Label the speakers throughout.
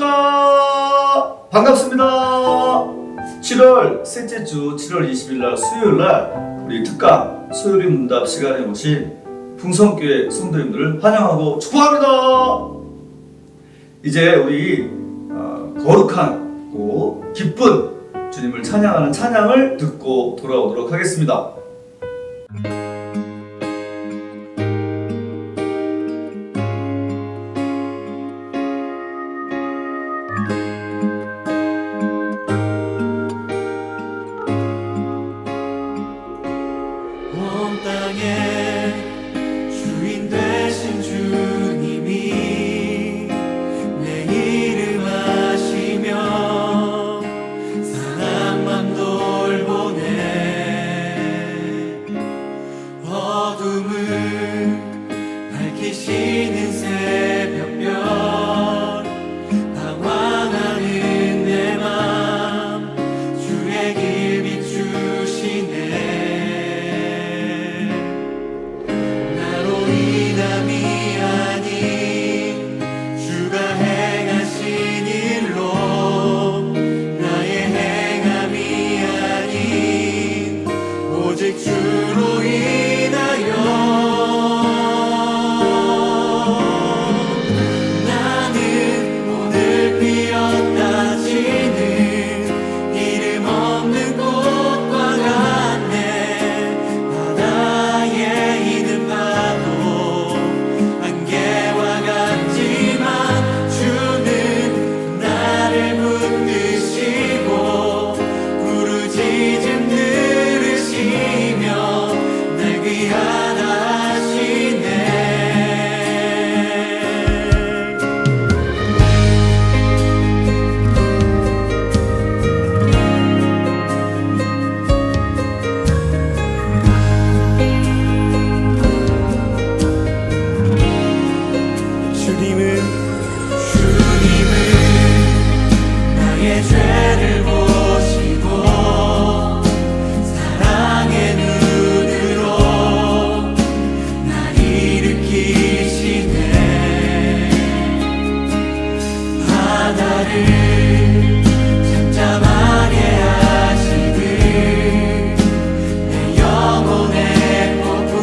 Speaker 1: 안녕하십니까. 반갑습니다. 7월 셋째 주 7월 20일 날 수요일 날 우리 특강 소요리 문답 시간에 오신 풍성교회 성도님들을 환영하고 축복합니다. 이제 우리 거룩하고 기쁜 주님을 찬양하는 찬양을 듣고 돌아오도록 하겠습니다.
Speaker 2: 온 땅의 주인 되신 주님이 내 이름 아시며 사랑만 돌보네. 어둠을 밝히시는 새벽별 방황하는 내 맘 주의 길 비추시네. 남이 아닌 주가 행하신 일로 나의 행함이 아닌 오직 주로 인하여 나는 오늘 피었다 지는 이름 없는 꽃과 같네. 바다에 있는 파도 안개와 같지만 주는 나를 붙드시고 부르짖음 들으시며 날 귀하다 하시네. 주님은 나의 죄를 보시고 사랑의 눈으로 날 일으키시네. 바다를 잠잠하게 하시듯 내 영혼의 폭풍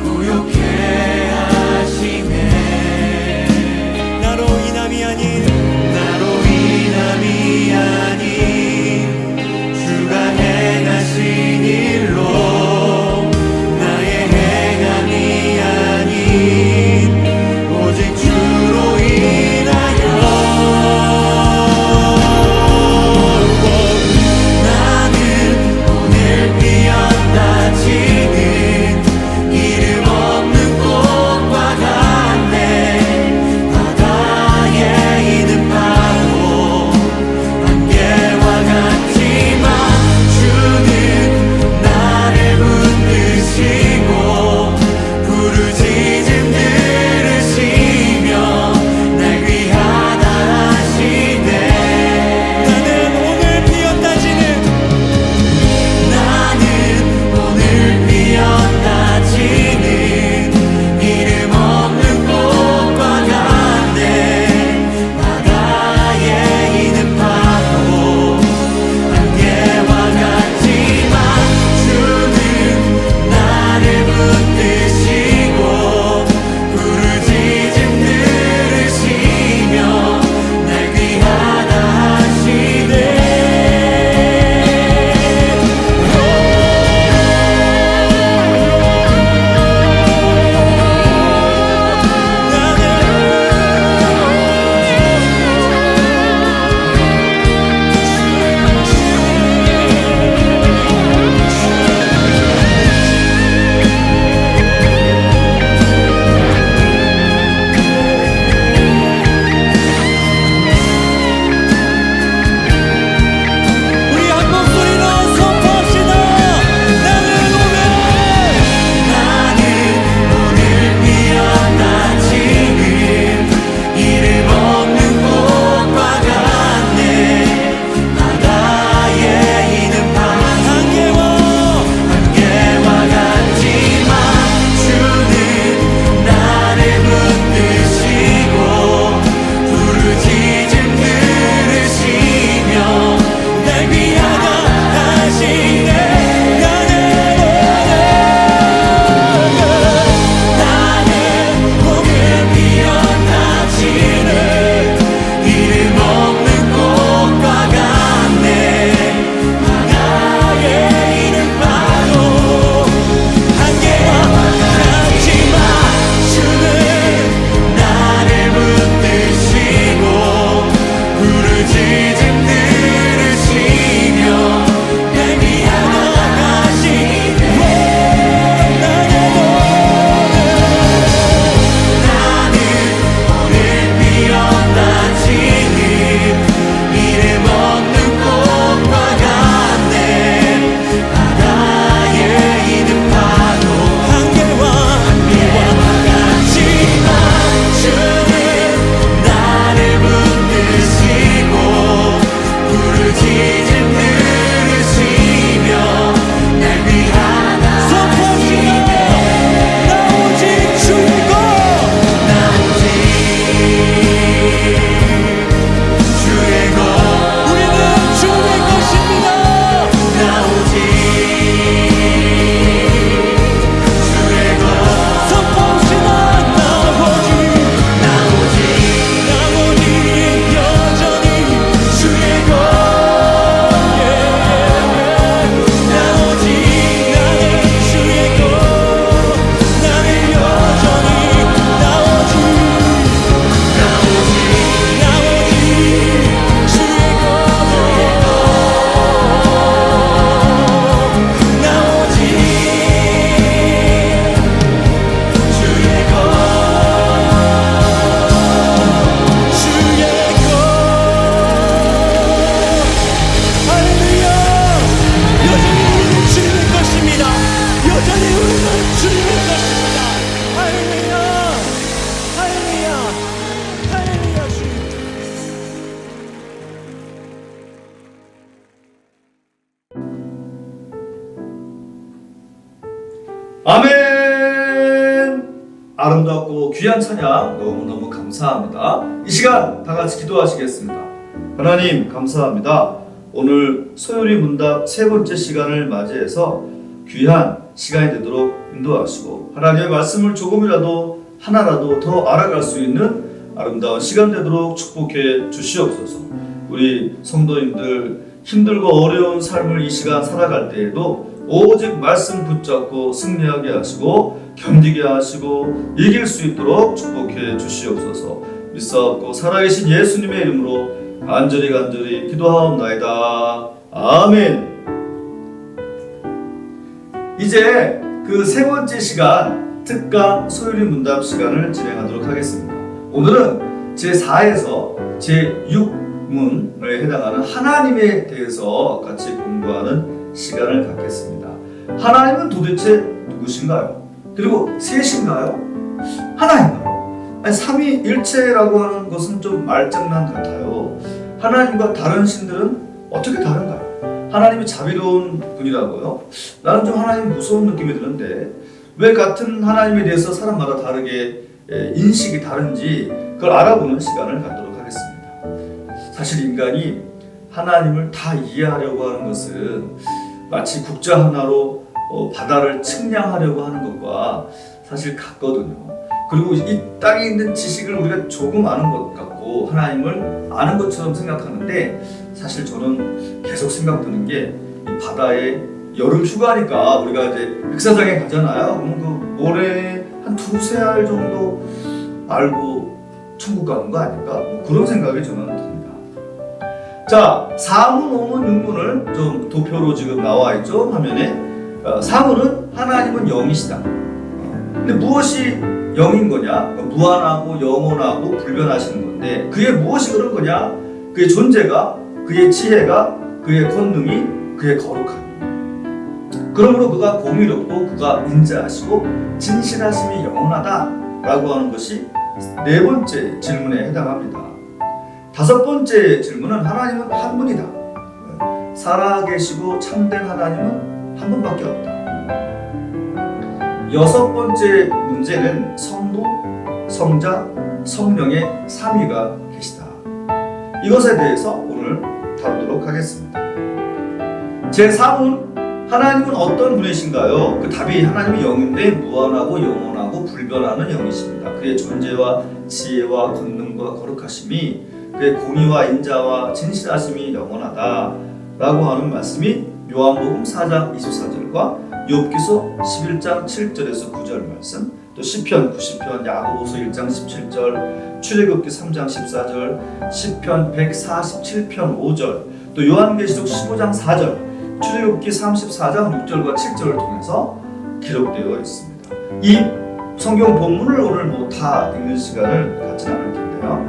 Speaker 2: 고요케 하시네. 나로 인함이 아닌 주가 행하신 일로 나의 행함이 아닌 오직 주로 인하여 나는 오늘 피었다 지는 이름 없는 꽃과 같네. 바다에 있는 파도 안개와
Speaker 1: 아멘. 아름답고 귀한 찬양 너무너무 감사합니다. 이 시간 다 같이 기도하시겠습니다. 하나님 감사합니다. 오늘 소요리 문답 세 번째 시간을 맞이해서 귀한 시간이 되도록 인도하시고 하나님의 말씀을 조금이라도 하나라도 더 알아갈 수 있는 아름다운 시간 되도록 축복해 주시옵소서. 우리 성도님들 힘들고 어려운 삶을 이 시간 살아갈 때에도 오직 말씀 붙잡고 승리하게 하시고 견디게 하시고 이길 수 있도록 축복해 주시옵소서. 믿사옵고 살아계신 예수님의 이름으로 간절히 기도하옵나이다. 아멘. 이제 그 세 번째 시간 특강 소요리 문답 시간을 진행하도록 하겠습니다. 오늘은 제4에서 제6문에 해당하는 하나님에 대해서 같이 공부하는 시간을 갖겠습니다. 하나님은 도대체 누구신가요? 그리고 셋인가요? 하나인가요? 아니, 삼위일체라고 하는 것은 좀 말장난 같아요. 하나님과 다른 신들은 어떻게 다른가요? 하나님이 자비로운 분이라고요? 나는 좀 하나님 무서운 느낌이 드는데 왜 같은 하나님에 대해서 사람마다 다르게 인식이 다른지 그걸 알아보는 시간을 갖도록 하겠습니다. 사실 인간이 하나님을 다 이해하려고 하는 것은 마치 국자 하나로 바다를 측량하려고 하는 것과 사실 같거든요. 그리고 이 땅에 있는 지식을 우리가 조금 아는 것 같고 하나님을 아는 것처럼 생각하는데 사실 저는 계속 생각드는 게 이 바다에 여름 휴가니까 우리가 이제 백사장에 가잖아요. 그럼 그 모래 한 두세 알 정도 알고 천국 가는 거 아닐까? 뭐 그런 생각이 저는 듭니다. 자, 4문, 5문, 6문을 좀 도표로 지금 나와 있죠 화면에. 4문은 하나님은 영이시다. 근데 무엇이 영인 거냐? 무한하고 영원하고 불변하시는 건데 그게 무엇이 그런 거냐? 그의 존재가, 그의 지혜가, 그의 권능이, 그의 거룩함이. 그러므로 그가 공의롭고 그가 인자하시고 진실하심이 영원하다라고 하는 것이 네 번째 질문에 해당합니다. 다섯 번째 질문은 하나님은 한 분이다. 살아계시고 참된 하나님은 한 분밖에 없다. 여섯 번째 문제는 성부, 성자, 성령의 삼위가 계시다. 이것에 대해서 오늘 다루도록 하겠습니다. 제3문 하나님은 어떤 분이신가요? 그 답이 하나님이 영인데 무한하고 영원하고 불변하는 영이십니다. 그의 존재와 지혜와 권능과 거룩하심이 그의 공의와 인자와 진실하심이 영원하다 라고 하는 말씀이 요한복음 4장 24절과 욥기서 11장 7절에서 9절 말씀, 또 시편 90편, 야고보서 1장 17절, 출애굽기 3장 14절, 시편 147편 5절, 또 요한계시록 15장 4절, 출애굽기 34장 6절과 7절을 통해서 기록되어 있습니다. 이 성경 본문을 오늘 다 읽는 시간을 갖지 않을 텐데요.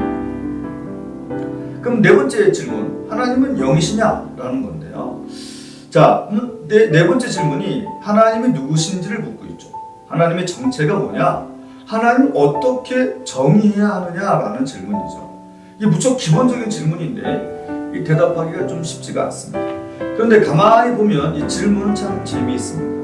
Speaker 1: 그럼 네 번째 질문, 하나님은 영이시냐라는 건데요. 자, 네 번째 질문이 하나님이 누구신지를 묻고 있죠. 하나님의 정체가 뭐냐? 하나님은 어떻게 정의해야 하느냐라는 질문이죠. 이게 무척 기본적인 질문인데 이 대답하기가 좀 쉽지가 않습니다. 그런데 가만히 보면 이 질문은 참 재미있습니다.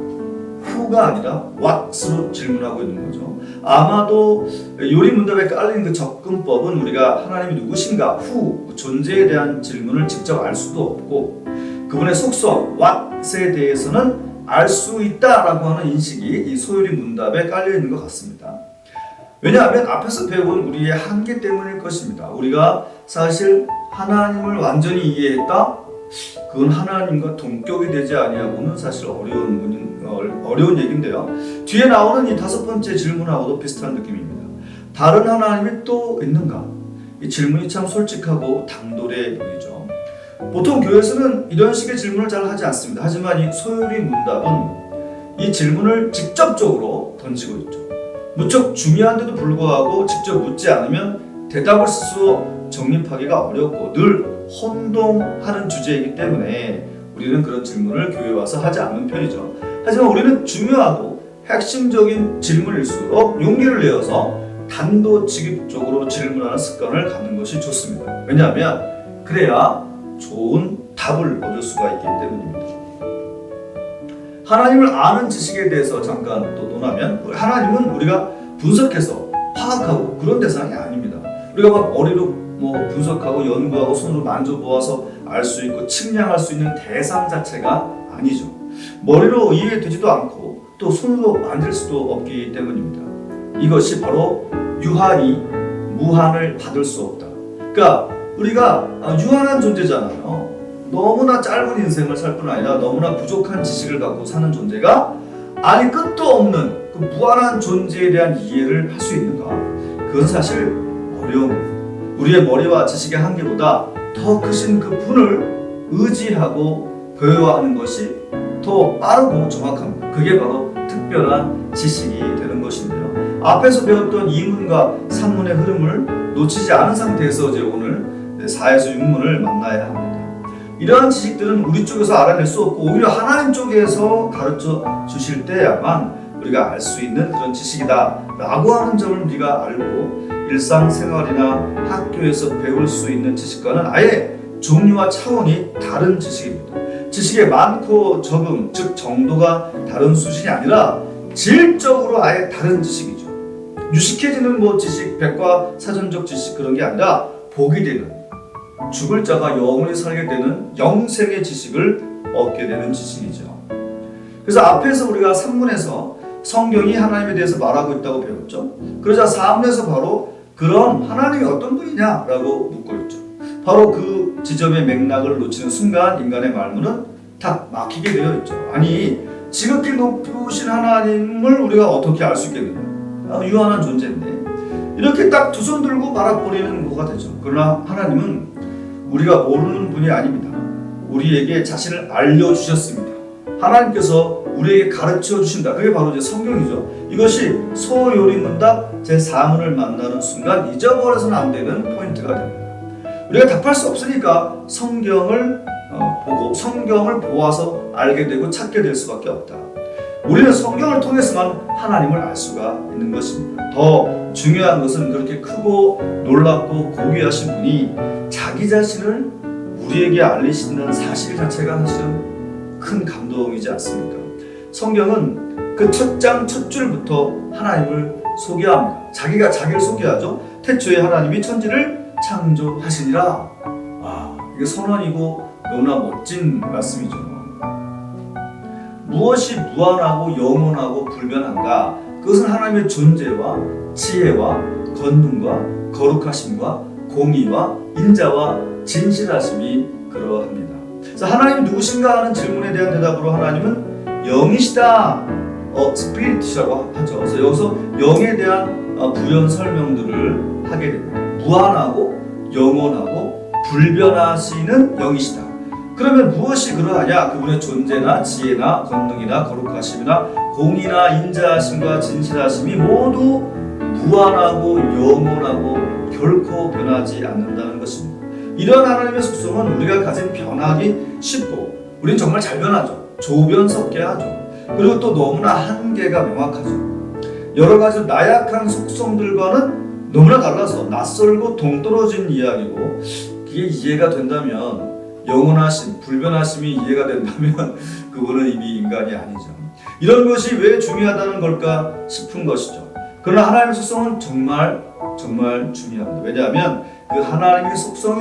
Speaker 1: who가 아니라 what으로 질문하고 있는 거죠. 아마도 요리문답에 깔린 그 접근법은 우리가 하나님이 누구신가, who, 존재에 대한 질문을 직접 알 수도 없고 그분의 속성, what에 대해서는 알 수 있다라고 하는 인식이 이 소요리 문답에 깔려 있는 것 같습니다. 왜냐하면 앞에서 배운 우리의 한계 때문일 것입니다. 우리가 사실 하나님을 완전히 이해했다? 그건 하나님과 동격이 되지 아니하고는 사실 어려운 얘기인데요. 뒤에 나오는 이 다섯 번째 질문하고도 비슷한 느낌입니다. 다른 하나님이 또 있는가? 이 질문이 참 솔직하고 당돌해 보이죠. 보통 교회에서는 이런 식의 질문을 잘 하지 않습니다. 하지만 이 소요리 문답은 이 질문을 직접적으로 던지고 있죠. 무척 중요한데도 불구하고 직접 묻지 않으면 대답을 스스로 정립하기가 어렵고 늘 혼동하는 주제이기 때문에 우리는 그런 질문을 교회에 와서 하지 않는 편이죠. 하지만 우리는 중요하고 핵심적인 질문일수록 용기를 내어서 단도직입적으로 질문하는 습관을 갖는 것이 좋습니다. 왜냐하면 그래야 좋은 답을 얻을 수가 있기 때문입니다. 하나님을 아는 지식에 대해서 잠깐 또 논하면 하나님은 우리가 분석해서 파악하고 그런 대상이 아닙니다. 우리가 막 머리로 뭐 분석하고 연구하고 손으로 만져보아서 알 수 있고 측량할 수 있는 대상 자체가 아니죠. 머리로 이해되지도 않고 또 손으로 만질 수도 없기 때문입니다. 이것이 바로 유한이 무한을 받을 수 없다. 그러니까 우리가 유한한 존재잖아요. 너무나 짧은 인생을 살 뿐 아니라 너무나 부족한 지식을 갖고 사는 존재가 아니 끝도 없는 그 무한한 존재에 대한 이해를 할 수 있는가? 그건 사실 어려운 우리의 머리와 지식의 한계보다 더 크신 그 분을 의지하고 배워하는 것이 더 빠르고 정확합니다. 그게 바로 특별한 지식이 되는 것인데요. 앞에서 배웠던 2문과 3문의 흐름을 놓치지 않은 상태에서 이제 오늘 4에서 6문을 만나야 합니다. 이러한 지식들은 우리 쪽에서 알아낼 수 없고 오히려 하나님 쪽에서 가르쳐 주실 때야만 우리가 알 수 있는 그런 지식이다 라고 하는 점을 우리가 알고 일상생활이나 학교에서 배울 수 있는 지식과는 아예 종류와 차원이 다른 지식입니다. 지식의 많고 적음, 즉 정도가 다른 수준이 아니라 질적으로 아예 다른 지식이죠. 유식해지는 뭐 지식, 백과사전적 지식 그런 게 아니라 복이 되는 죽을 자가 영원히 살게 되는 영생의 지식을 얻게 되는 지식이죠. 그래서 앞에서 우리가 3문에서 성경이 하나님에 대해서 말하고 있다고 배웠죠. 그러자 4문에서 바로 그럼 하나님이 어떤 분이냐라고 묻고 있죠. 바로 그 지점의 맥락을 놓치는 순간 인간의 말문은 다 막히게 되어 있죠. 아니 지극히 높으신 하나님을 우리가 어떻게 알 수 있겠느냐. 유한한 존재인데 이렇게 딱 두 손 들고 말아버리는 거가 되죠. 그러나 하나님은 우리가 모르는 분이 아닙니다. 우리에게 자신을 알려주셨습니다. 하나님께서 우리에게 가르쳐 주신다. 그게 바로 이제 성경이죠. 이것이 소요리문답 제4문을 만나는 순간 잊어버려서는 안 되는 포인트가 됩니다. 우리가 답할 수 없으니까 성경을 보고 성경을 보아서 알게 되고 찾게 될 수밖에 없다. 우리는 성경을 통해서만 하나님을 알 수가 있는 것입니다. 더 중요한 것은 그렇게 크고 놀랍고 고귀하신 분이 자기 자신을 우리에게 알리신다는 사실 자체가 사실은 큰 감동이지 않습니까? 성경은 그 첫 장 첫 줄부터 하나님을 소개합니다. 자기가 자기를 소개하죠. 태초에 하나님이 천지를 창조하시니라. 이게 선언이고 너무나 멋진 말씀이죠. 무엇이 무한하고 영원하고 불변한가? 그것은 하나님의 존재와 지혜와 권능과 거룩하심과 공의와 인자와 진실하심이 그러합니다. 그래서 하나님이 누구신가 하는 질문에 대한 대답으로 하나님은 영이시다, 스피릿이라고 하죠. 그래서 여기서 영에 대한 부연 설명들을 하게 됩니다. 무한하고 영원하고 불변하시는 영이시다. 그러면 무엇이 그러하냐? 그분의 존재나 지혜나 권능이나 거룩하심이나 공의나 인자하심과 진실하심이 모두 무한하고 영원하고 결코 변하지 않는다는 것입니다. 이런 하나님의 속성은 우리가 가진 변하기 쉽고 우린 정말 잘 변하죠. 조변석계하죠. 그리고 또 너무나 한계가 명확하죠. 여러 가지 나약한 속성들과는 너무나 달라서 낯설고 동떨어진 이야기고 그게 이해가 된다면 영원하심, 불변하심이 이해가 된다면 그분은 이미 인간이 아니죠. 이런 것이 왜 중요하다는 걸까 싶은 것이죠. 그러나 하나님의 속성은 정말 중요합니다. 왜냐하면 그 하나님의 속성이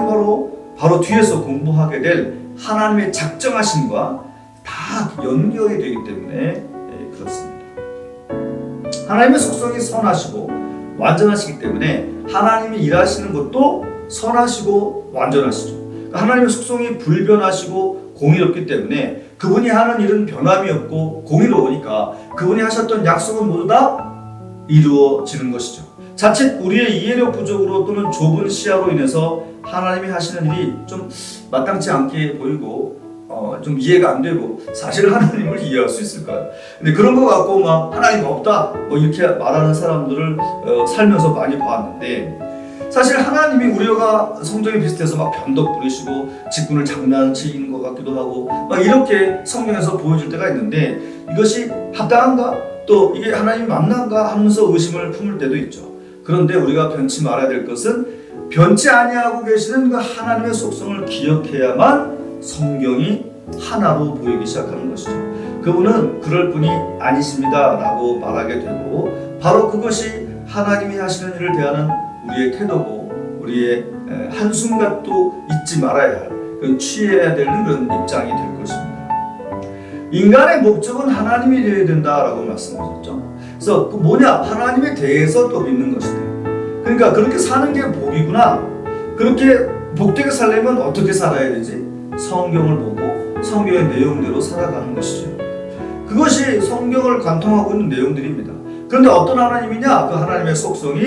Speaker 1: 바로 뒤에서 공부하게 될 하나님의 작정하심과 다 연결이 되기 때문에 그렇습니다. 하나님의 속성이 선하시고 완전하시기 때문에 하나님이 일하시는 것도 선하시고 완전하시죠. 하나님의 속성이 불변하시고 공의롭기 때문에 그분이 하는 일은 변함이 없고 공의로우니까 그분이 하셨던 약속은 모두 다 이루어지는 것이죠. 자칫 우리의 이해력 부족으로 또는 좁은 시야로 인해서 하나님이 하시는 일이 좀 마땅치 않게 보이고 좀 이해가 안 되고 사실 하나님을 이해할 수 있을까요? 근데 그런 거 갖고 막 하나님 없다 이렇게 말하는 사람들을 살면서 많이 봤는데 사실 하나님이 우리가 성정이 비슷해서 막 변덕 부리시고 직분을 장난치는 것 같기도 하고 막 이렇게 성경에서 보여줄 때가 있는데 이것이 합당한가? 또 이게 하나님이 맞는가 하면서 의심을 품을 때도 있죠. 그런데 우리가 변치 말아야 될 것은 변치 아니하고 계시는 그 하나님의 속성을 기억해야만 성경이 하나로 보이기 시작하는 것이죠. 그분은 그럴 분이 아니십니다 라고 말하게 되고, 바로 그것이 하나님이 하시는 일을 대하는 우리의 태도고, 우리의 한순간도 잊지 말아야 할, 취해야 되는 그런 입장이 될 것입니다. 인간의 목적은 하나님이 되어야 된다라고 말씀하셨죠. 그래서 그 뭐냐? 하나님에 대해서 또 믿는 것이다. 그러니까 그렇게 사는 게 복이구나. 그렇게 복되게 살려면 어떻게 살아야 되지? 성경을 보고 성경의 내용대로 살아가는 것이죠. 그것이 성경을 관통하고 있는 내용들입니다. 그런데 어떤 하나님이냐? 그 하나님의 속성이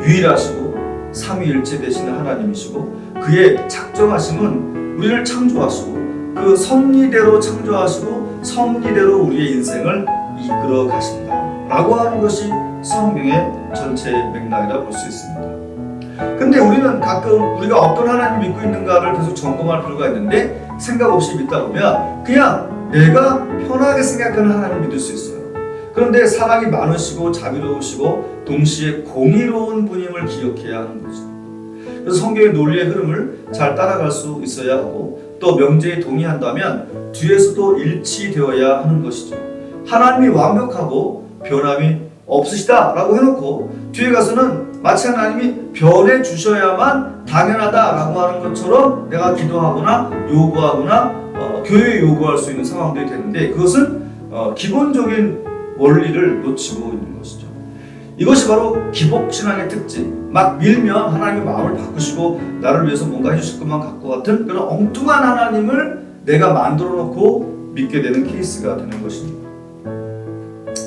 Speaker 1: 유일하시고 삼위일체 되시는 하나님이시고, 그의 작정하심은 우리를 창조하시고 그 섭리대로 창조하시고 섭리대로 우리의 인생을 이끌어 가신다 라고 하는 것이 성경의 전체 맥락이라 볼 수 있습니다. 근데 우리는 가끔 우리가 어떤 하나님을 믿고 있는가를 계속 점검할 필요가 있는데, 생각 없이 믿다 보면 그냥 내가 편하게 생각하는 하나님을 믿을 수 있어요. 그런데 사랑이 많으시고 자비로우시고 동시에 공의로운 분임을 기억해야 하는 거죠. 그래서 성경의 논리의 흐름을 잘 따라갈 수 있어야 하고, 또 명제에 동의한다면 뒤에서도 일치되어야 하는 것이죠. 하나님이 완벽하고 변함이 없으시다 라고 해놓고 뒤에 가서는 마치 하나님이 변해 주셔야만 당연하다라고 하는 것처럼 내가 기도하거나 요구하거나 교회에 요구할 수 있는 상황들이 되는데, 그것은 기본적인 원리를 놓치고 있는 것이죠. 이것이 바로 기복신앙의 특징. 막 밀면 하나님의 마음을 바꾸시고 나를 위해서 뭔가 해주실 것만 갖고 같은 그런 엉뚱한 하나님을 내가 만들어 놓고 믿게 되는 케이스가 되는 것입니다.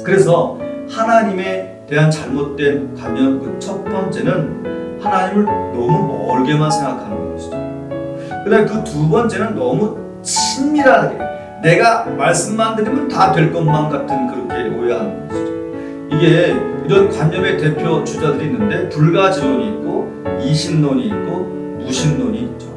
Speaker 1: 그래서 하나님에 대한 잘못된 관념, 그 첫 번째는 하나님을 너무 멀게만 생각하는 것이죠. 그 다음에 그 두 번째는 너무 친밀하게 내가 말씀만 드리면 다 될 것만 같은 그렇게 오해하는 것이죠. 이게 이런 관념의 대표 주자들이 있는데, 불가지론이 있고 이신론이 있고 무신론이 있죠.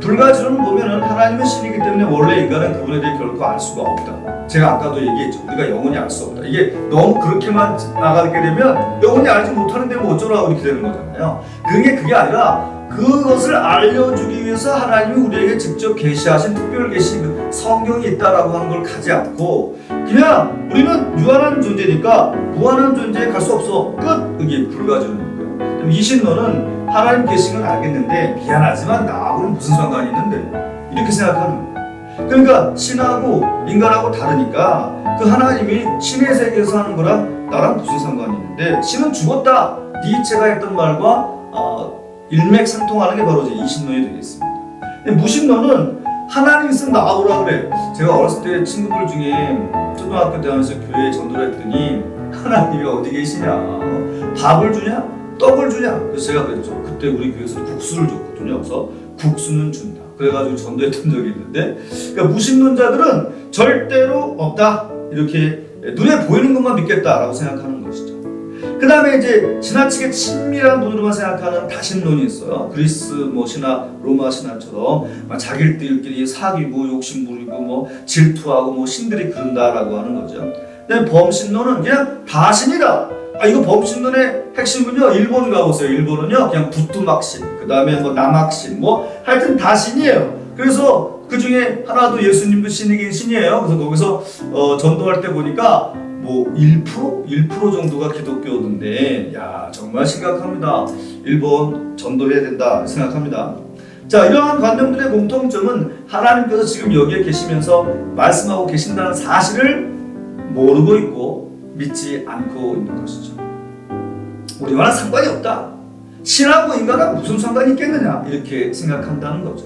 Speaker 1: 불가지론은 보면은 하나님은 신이기 때문에 원래 인간은 그분에 대해 결코 알 수가 없다. 제가 아까도 얘기했죠. 우리가 영원히 알 수 없다. 이게 너무 그렇게만 나가게 되면 영원히 알지 못하는데 뭐 어쩌라고 이렇게 되는 거잖아요. 그게 아니라 그것을 알려주기 위해서 하나님이 우리에게 직접 계시하신 특별 계시, 성경이 있다라고 하는 걸 가지 않고, 그냥 우리는 유한한 존재니까 무한한 존재에 갈 수 없어. 끝! 이게 불가지론이고요. 이신론은 하나님 계신 건 알겠는데 미안하지만 나하고는 무슨 상관이 있는데, 이렇게 생각하는 거예요. 그러니까 신하고 인간하고 다르니까 그 하나님이 신의 세계에서 하는 거랑 나랑 무슨 상관이 있는데, 신은 죽었다. 니체가 했던 말과 일맥상통하는 게 바로 이제 이신론이 되겠습니다. 무신론은 하나님 있으면 나와보라 그래. 제가 어렸을 때 친구들 중에 초등학교 때 하면서 교회에 전도를 했더니 하나님이 어디 계시냐, 밥을 주냐, 떡을 주냐. 그래서 제가 그랬죠. 그때 우리 교회에서 국수를 줬거든요. 그래서 국수는 준다. 그래가지고 전도했던 적이 있는데, 그러니까 무신론자들은 절대로 없다, 이렇게 눈에 보이는 것만 믿겠다라고 생각하는 것이죠. 그 다음에 이제 지나치게 친밀한 분으로만 생각하는 다신론이 있어요. 그리스 신화, 로마 신화처럼 자기들끼리 사귀고 욕심 부리고 질투하고 신들이 그런다라고 하는 거죠. 근데 범신론은 그냥 다신이다. 이거 범신론의 핵심은요, 일본 가보세요. 일본은요 그냥 부뚜막신, 그 다음에 남학신, 하여튼 다신이에요. 그래서 그 중에 하나도 예수님도 신이긴 신이에요. 그래서 거기서 전도할 때 보니까 1% 정도가 기독교인데, 야, 정말 심각합니다. 일본 전도해야 된다 생각합니다. 자, 이러한 관념들의 공통점은 하나님께서 지금 여기에 계시면서 말씀하고 계신다는 사실을 모르고 있고 믿지 않고 있는 것이죠. 우리와는 상관이 없다. 신하고 인간과 무슨 상관이 있겠느냐, 이렇게 생각한다는 거죠.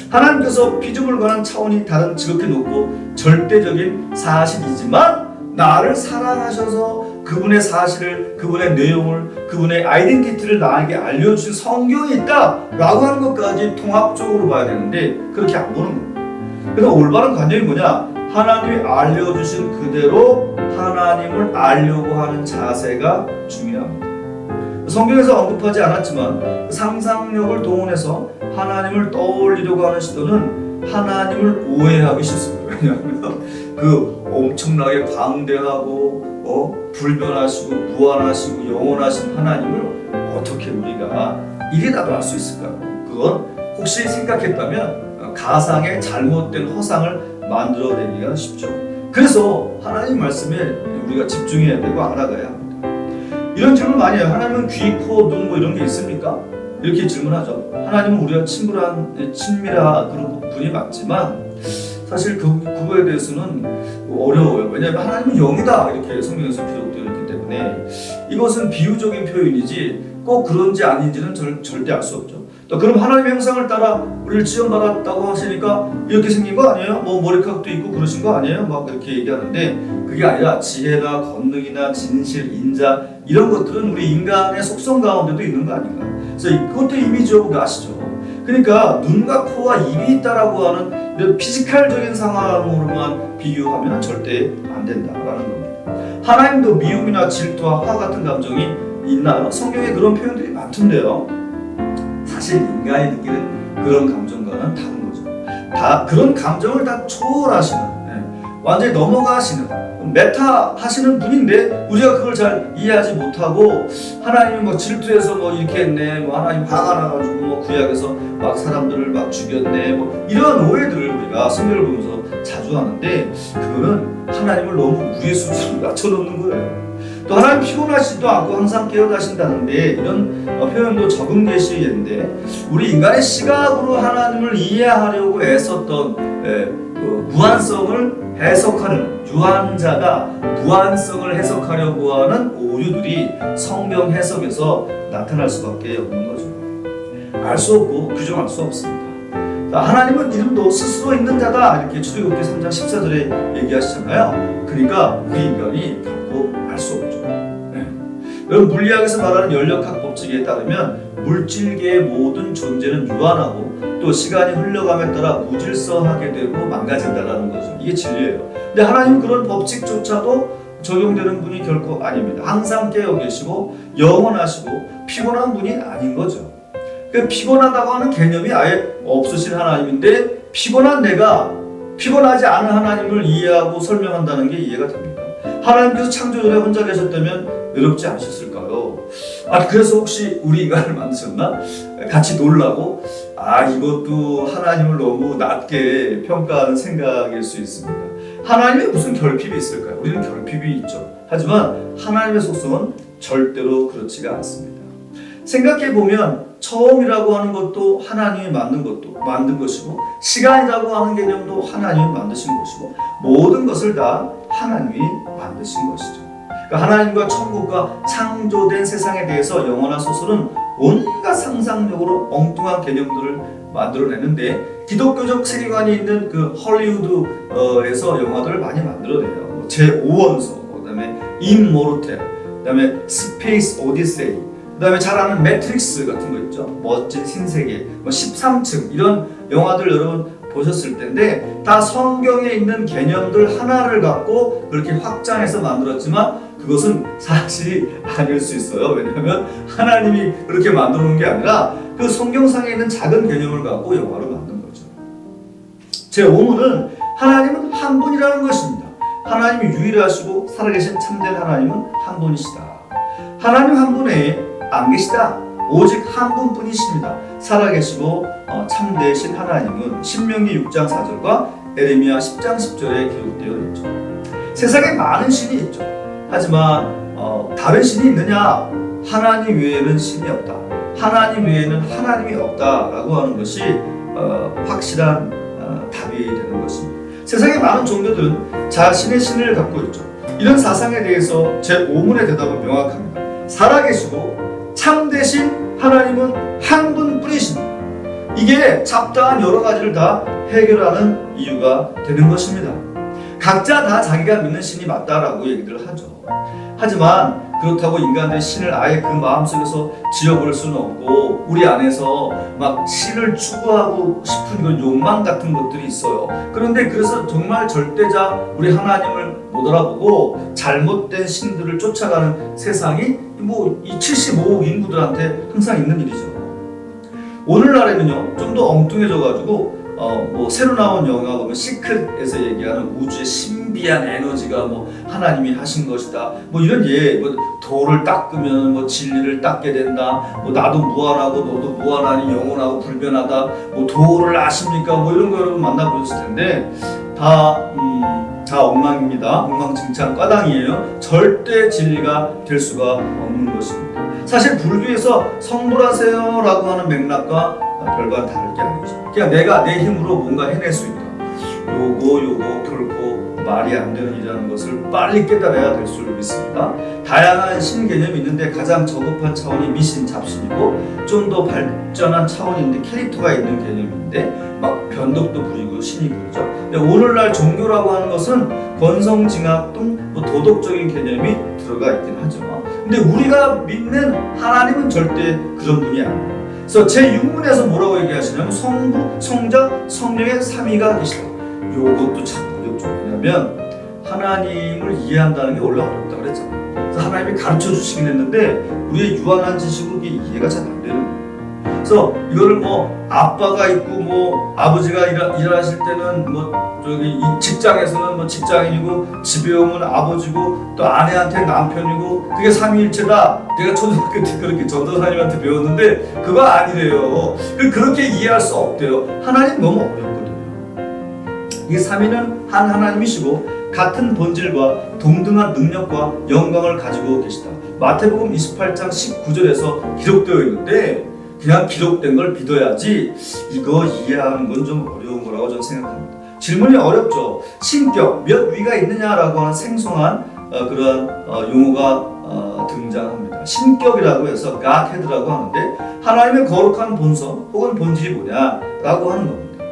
Speaker 1: 하나님께서 피조물 관한 차원이 다른 지극히 높고 절대적인 사실이지만 나를 사랑하셔서 그분의 사실을, 그분의 내용을, 그분의 아이덴티티를 나에게 알려주신 성경이 있다라고 하는 것까지 통합적으로 봐야 되는데, 그렇게 안 보는 겁니다. 그래서 올바른 관념이 뭐냐? 하나님이 알려주신 그대로 하나님을 알려고 하는 자세가 중요합니다. 성경에서 언급하지 않았지만 상상력을 동원해서 하나님을 떠올리려고 하는 시도는 하나님을 오해하기 쉽습니다. 왜냐하면 그 엄청나게 광대하고 불변하시고 무한하시고 영원하신 하나님을 어떻게 우리가 이래라도 알 수 있을까? 그건 혹시 생각했다면 가상의 잘못된 허상을 만들어내기가 쉽죠. 그래서 하나님 말씀에 우리가 집중해야 되고 알아가야 합니다. 이런 질문 많이 해요. 하나님은 귀, 코, 눈 뭐 이런 게 있습니까? 이렇게 질문하죠. 하나님은 우리가 친밀한 그런 분이 맞지만 사실 그거에 대해서는 어려워요. 왜냐하면 하나님은 영이다 이렇게 성경에서 기록되어 있기 때문에 이것은 비유적인 표현이지 꼭 그런지 아닌지는 절대 알 수 없죠. 또 그럼 하나님의 형상을 따라 우리를 지원받았다고 하시니까 이렇게 생긴 거 아니에요? 뭐 머리카락도 있고 그러신 거 아니에요? 막 이렇게 얘기하는데 그게 아니라 지혜나 권능이나 진실, 인자 이런 것들은 우리 인간의 속성 가운데도 있는 거 아닌가? 그래서 이것도 이미지로 아시죠? 그러니까 눈과 코와 입이 있다라고 하는 이런 피지컬적인 상황으로만 비유하면 절대 안 된다라는 겁니다. 하나님도 미움이나 질투와 화 같은 감정이 있나요? 성경에 그런 표현들이 많던데요. 사실 인간이 느끼는 그런 감정과는 다른 거죠. 다 그런 감정을 다 초월하시는, 완전히 넘어가시는 메타하시는 분인데 우리가 그걸 잘 이해하지 못하고 하나님이 뭐 질투해서 뭐 이렇게 했네, 뭐 하나님 화가 나가지고 뭐 구약에서 막 사람들을 막 죽였네, 뭐 이런 오해들을 우리가 성경을 보면서 자주 하는데 그거는 하나님을 너무 우리의 수준으로 낮춰놓는 거예요. 또 하나님 피곤하시지도 않고 항상 깨어나신다는데 이런 표현도 적은 계시인데 우리 인간의 시각으로 하나님을 이해하려고 애썼던 무한성을 해석하는 유한자가 무한성을 해석하려고 하는 오류들이 성경 해석에서 나타날 수밖에 없는 거죠. 알 수 없고 규정할 수 없습니다. 하나님은 이름도 스스로 있는 자다 이렇게 출애굽기 3장 14절에 얘기하시잖아요. 그러니까 우리 인간이 결코 알 수 없죠. 여러분 물리학에서 말하는 연력학 법칙에 따르면 물질계의 모든 존재는 유한하고 또 시간이 흘러감에 따라 무질서하게 되고 망가진다라는 거죠. 이게 진리예요. 근데 하나님은 그런 법칙조차도 적용되는 분이 결코 아닙니다. 항상 깨어 계시고 영원하시고 피곤한 분이 아닌 거죠. 그 피곤하다고 하는 개념이 아예 없으신 하나님인데 피곤한 내가 피곤하지 않은 하나님을 이해하고 설명한다는 게 이해가 됩니까? 하나님께서 창조전에 혼자 계셨다면 외롭지 않으셨을까요? 그래서 혹시 우리 인간을 만드셨나? 같이 놀라고 이것도 하나님을 너무 낮게 평가하는 생각일 수 있습니다. 하나님의 무슨 결핍이 있을까요? 우리는 결핍이 있죠. 하지만 하나님의 속성은 절대로 그렇지가 않습니다. 생각해보면 처음이라고 하는 것도 하나님이 만든 것이고 시간이라고 하는 개념도 하나님이 만드신 것이고 모든 것을 다 하나님이 만드신 것이죠. 그러니까 하나님과 천국과 창조된 세상에 대해서 영화나 소설은 온갖 상상력으로 엉뚱한 개념들을 만들어내는데 기독교적 세계관이 있는 그 헐리우드에서 영화들을 많이 만들어내요. 제5원소, 그다음에 임모르텔, 그다음에 스페이스 오디세이, 그다음에 잘 아는 매트릭스 같은 거 있죠. 멋진 신세계, 13층 이런 영화들 여러분 보셨을 텐데 다 성경에 있는 개념들 하나를 갖고 그렇게 확장해서 만들었지만 그것은 사실이 아닐 수 있어요. 왜냐하면 하나님이 그렇게 만들어 놓은 게 아니라 그 성경상에 있는 작은 개념을 갖고 영화로 만든 거죠. 제5문은 하나님은 한 분이라는 것입니다. 하나님이 유일하시고 살아계신 참된 하나님은 한 분이시다. 하나님 한 분에 안 계시다. 오직 한 분뿐이십니다. 살아계시고 참되신 하나님은 신명기 6장 4절과 에레미야 10장 10절에 기록되어 있죠. 세상에 많은 신이 있죠. 하지만 다른 신이 있느냐? 하나님 외에는 신이 없다. 하나님 외에는 하나님이 없다라고 하는 것이 확실한 답이 되는 것입니다. 세상에 많은 종교들은 자신의 신을 갖고 있죠. 이런 사상에 대해서 제5문의 대답은 명확합니다. 살아계시고 참되신 하나님은 한 분뿐이십니다. 이게 잡다한 여러 가지를 다 해결하는 이유가 되는 것입니다. 각자 다 자기가 믿는 신이 맞다라고 얘기를 하죠. 하지만 그렇다고 인간들의 신을 아예 그 마음속에서 지어버릴 수는 없고 우리 안에서 막 신을 추구하고 싶은 그런 욕망 같은 것들이 있어요. 그런데 그래서 정말 절대자 우리 하나님을 못 알아보고 잘못된 신들을 쫓아가는 세상이 이 75억 인구들한테 항상 있는 일이죠. 오늘날에는요 좀 더 엉뚱해져가지고 새로 나온 영화 보면 시크릿에서 얘기하는 우주의 신비한 에너지가 하나님이 하신 것이다. 이런 도를 닦으면 뭐 진리를 닦게 된다. 뭐 나도 무한하고 너도 무한하니 영원하고 불변하다. 뭐 도를 아십니까? 뭐 이런 거 여러분 만나보셨을 텐데 다 엉망입니다. 엉망진창 까당이에요. 절대 진리가 될 수가 없는 것입니다. 사실 불교에서 성불하세요라고 하는 맥락과 별반 다를 게 아니죠. 그냥 내가 내 힘으로 뭔가 해낼 수 있다. 요거 결코 말이 안 되는 일이라는 것을 빨리 깨달아야 될 줄 믿습니다. 다양한 신개념이 있는데 가장 저급한 차원이 미신, 잡신이고 좀 더 발전한 차원인데 캐릭터가 있는 개념인데 막 변덕도 부리고 신이 부리죠. 근데 오늘날 종교라고 하는 것은 권성징악 등 뭐 도덕적인 개념이 들어가 있긴 하죠. 근데 우리가 믿는 하나님은 절대 그런 분이 아니에요. 그래서 제6문에서 뭐라고 얘기하시냐면 성부, 성자, 성령의 삼위가 계시다. 요것도 참 어렵죠. 왜냐면 하나님을 이해한다는 게 원래 어렵다 그랬잖아요. 그래서 하나님이 가르쳐 주시긴 했는데 우리의 유한한 지식으로 이게 이해가 잘 안 되는 거예요. 그래서 이거를 뭐 아빠가 있고 뭐 아버지가 일하실 때는 뭐 저기 직장에서는 뭐 직장인이고 집에 오면 아버지고 또 아내한테 남편이고 그게 삼위일체다. 내가 초등학교 때 그렇게 전도사님한테 배웠는데 그거 아니래요. 그렇게 이해할 수 없대요. 하나님 너무 어렵거든요. 이 삼위는 한 하나님이시고 같은 본질과 동등한 능력과 영광을 가지고 계시다. 마태복음 28장 19절에서 기록되어 있는데 그냥 기록된 걸 믿어야지 이거 이해하는 건 좀 어려운 거라고 저는 생각합니다. 질문이 어렵죠. 신격 몇 위가 있느냐라고 하는 생소한 그러한 용어가 등장합니다. 신격이라고 해서 Godhead라고 하는데 하나님의 거룩한 본성 혹은 본질이 뭐냐라고 하는 겁니다.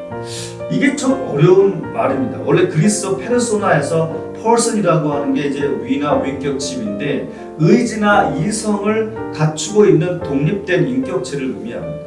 Speaker 1: 이게 좀 어려운 말입니다. 원래 그리스어 페르소나에서 person이라고 하는 게 이제 위나 위격집인데 의지나 이성을 갖추고 있는 독립된 인격체를 의미합니다.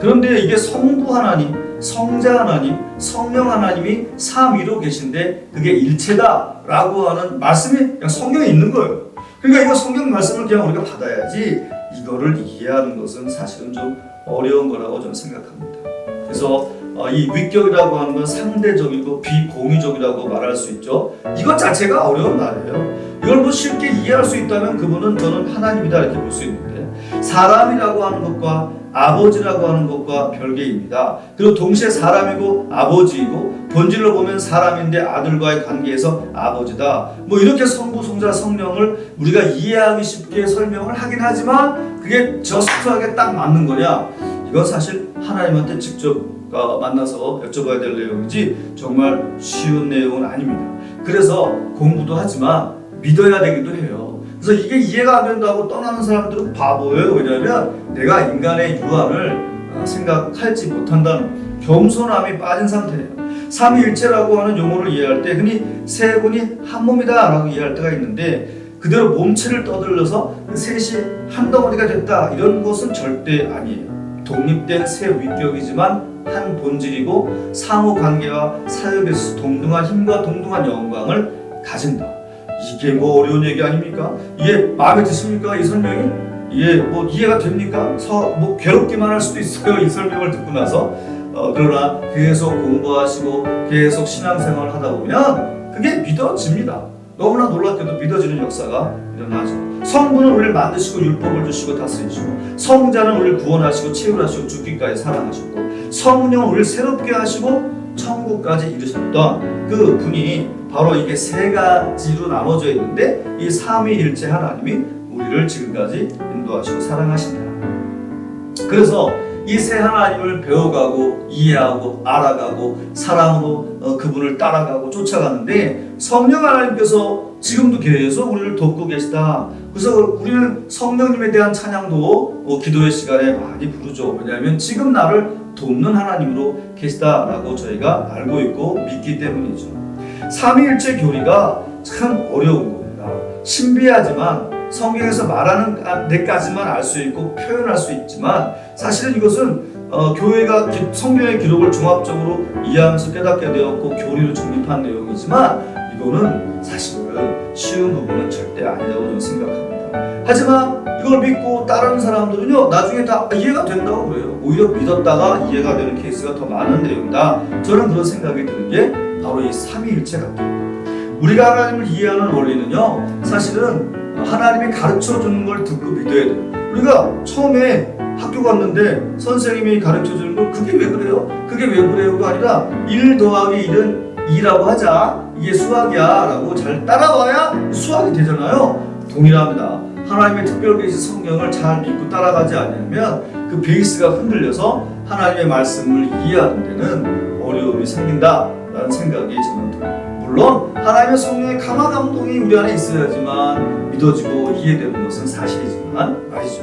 Speaker 1: 그런데 이게 성부 하나님, 성자 하나님, 성령 하나님이 삼위로 계신데 그게 일체다라고 하는 말씀이 그냥 성경에 있는 거예요. 그러니까 이거 성경 말씀을 그냥 우리가 받아야지 이거를 이해하는 것은 사실은 좀 어려운 거라고 저는 생각합니다. 그래서 이 위격이라고 하는 건 상대적이고 비공유적이라고 말할 수 있죠. 이것 자체가 어려운 말이에요. 이걸 뭐 쉽게 이해할 수 있다면 그분은 저는 하나님이다 이렇게 볼 수 있는데 사람이라고 하는 것과 아버지라고 하는 것과 별개입니다. 그리고 동시에 사람이고 아버지이고 본질로 보면 사람인데 아들과의 관계에서 아버지다. 뭐 이렇게 성부, 성자, 성령을 우리가 이해하기 쉽게 설명을 하긴 하지만 그게 저스트하게 딱 맞는 거냐? 이건 사실 하나님한테 직접 만나서 여쭤봐야 될 내용이지 정말 쉬운 내용은 아닙니다. 그래서 공부도 하지만 믿어야 되기도 해요. 그래서 이게 이해가 안 된다고 떠나는 사람들은 바보예요. 왜냐하면 내가 인간의 유한을 생각하지 못한다는 겸손함이 빠진 상태예요. 삼위일체라고 하는 용어를 이해할 때 흔히 세 분이 한 몸이다 라고 이해할 때가 있는데 그대로 몸체를 떠들려서 셋이 한 덩어리가 됐다 이런 것은 절대 아니에요. 독립된 세 위격이지만 한 본질이고 상호 관계와 사역에서 동등한 힘과 동등한 영광을 가진다. 이게 뭐 어려운 얘기 아닙니까? 이게 마음에 드십니까? 이 설명이? 이게 뭐 이해가 됩니까? 뭐 괴롭기만 할 수도 있어요. 이 설명을 듣고 나서 그러나 계속 공부하시고 계속 신앙생활을 하다 보면 그게 믿어집니다. 너무나 놀랍게도 믿어지는 역사가 일어나죠. 성부는 우리를 만드시고 율법을 주시고 다스리시고 성자는 우리를 구원하시고 치유하시고 죽기까지 사랑하셨고 성령은 우리를 새롭게 하시고 천국까지 이르셨던 그 분이 바로 이게 세 가지로 나눠져 있는데 이 삼위일체 하나님이 우리를 지금까지 인도하시고 사랑하신다. 그래서 이 세 하나님을 배워가고 이해하고 알아가고 사랑으로 그분을 따라가고 쫓아가는데 성령 하나님께서 지금도 계속 우리를 돕고 계시다. 그래서 우리는 성령님에 대한 찬양도 기도의 시간에 많이 부르죠. 왜냐하면 지금 나를 돕는 하나님으로 계시다라고 저희가 알고 있고 믿기 때문이죠. 삼위일체 교리가 참 어려운 겁니다. 신비하지만 성경에서 말하는 데까지만 알 수 있고 표현할 수 있지만 사실은 이것은 교회가 성경의 기록을 종합적으로 이해하면서 깨닫게 되었고 교리를 정립한 내용이지만 이거는 사실은 쉬운 부분은 절대 아니라고 저는 생각합니다. 하지만 이걸 믿고 따르는 사람들은요 나중에 다 이해가 된다고 그래요. 오히려 믿었다가 이해가 되는 케이스가 더 많은 내용이다. 저는 그런 생각이 드는 게 바로 이 삼위일체 같아요. 우리가 하나님을 이해하는 원리는요 사실은 하나님이 가르쳐 주는 걸 듣고 믿어야 돼요. 우리가 처음에 학교 갔는데 선생님이 가르쳐 주는 걸 그게 왜 그래요? 그게 왜 그래요가 아니라 1 더하기 1은 2라고 하자. 이게 수학이야 라고 잘 따라와야 수학이 되잖아요. 동일합니다. 하나님의 특별 계시 성경을 잘 믿고 따라가지 않으면 그 베이스가 흔들려서 하나님의 말씀을 이해하는 데는 어려움이 생긴다라는 생각이 저는 들어요. 물론 하나님의 성령의 감화 감동이 우리 안에 있어야지만 믿어지고 이해되는 것은 사실이지만 말이죠.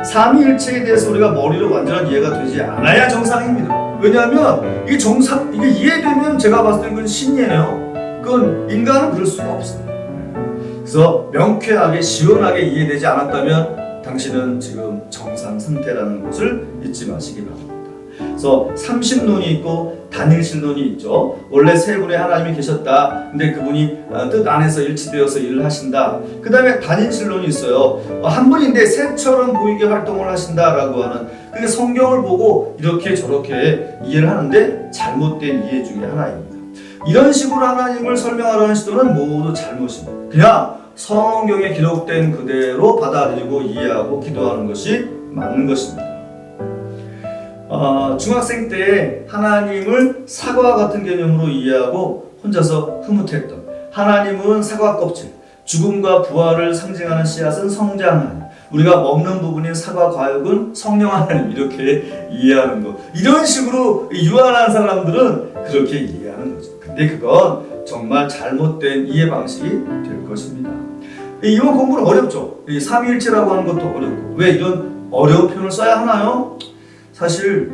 Speaker 1: 삼위일체에 대해서 우리가 머리로 완전한 이해가 되지 않아야 정상입니다. 왜냐하면 이게 이해되면 제가 봤을 때 그건 신이에요. 그건 인간은 그럴 수가 없어요. 그래서 명쾌하게 시원하게 이해되지 않았다면 당신은 지금 정상 상태라는 것을 잊지 마시기 바랍니다. 그래서 삼신론이 있고 단일신론이 있죠. 원래 세 분의 하나님이 계셨다. 근데 그분이 뜻 안에서 일치되어서 일을 하신다. 그 다음에 단일신론이 있어요. 한 분인데 새처럼 보이게 활동을 하신다라고 하는, 그게 성경을 보고 이렇게 저렇게 이해를 하는데 잘못된 이해 중에 하나입니다. 이런 식으로 하나님을 설명하려는 시도는 모두 잘못입니다. 그냥 성경에 기록된 그대로 받아들이고 이해하고 기도하는 것이 맞는 것입니다. 중학생 때 하나님을 사과와 같은 개념으로 이해하고 혼자서 흐뭇했던, 하나님은 사과 껍질, 죽음과 부활을 상징하는 씨앗은 성장 하나님, 우리가 먹는 부분인 사과 과육은 성령 하나님, 이렇게 이해하는 것. 이런 식으로 유한한 사람들은 그렇게 이해하는 거죠. 근데 그건 정말 잘못된 이해 방식이 될 것입니다. 이번 공부는 어렵죠. 이 삼위일체라고 하는 것도 어렵고. 왜 이런 어려운 표현을 써야 하나요? 사실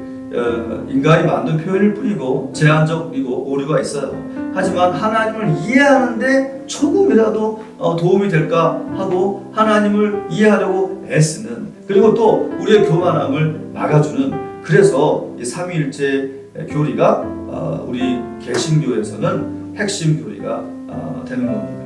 Speaker 1: 인간이 만든 표현일 뿐이고 제한적이고 오류가 있어요. 하지만 하나님을 이해하는데 조금이라도 도움이 될까 하고 하나님을 이해하려고 애쓰는, 그리고 또 우리의 교만함을 막아주는, 그래서 이 삼위일체 교리가 우리 개신교에서는 핵심 교리가 되는 겁니다.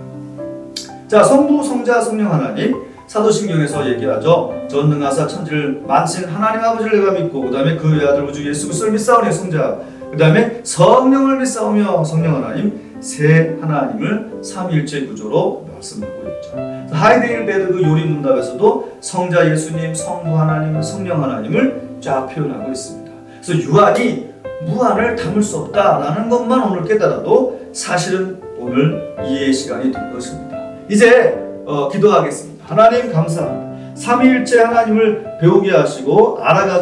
Speaker 1: 자, 성부, 성자, 성령 하나님, 사도신경에서 얘기하죠. 전능하사 천지를 만신 하나님 아버지를 내가 믿고, 그 다음에 그 외아들 우주 예수 그리스도를 믿사오니 성자, 그 다음에 성령을 믿사오며 성령 하나님, 세 하나님을 삼위일체 구조로 말씀하고 있죠. 하이데일베르그 요리문답에서도 성자 예수님, 성부 하나님, 성령 하나님을 쫙 표현하고 있습니다. 그래서 유한이 무한을 담을 수 없다라는 것만 오늘 깨달아도 사실은 오늘 이해의 시간이 될 것입니다. 이제 기도하겠습니다. 하나님 감사합니다. 삼위일체 하나님을 배우게 하시고 알아가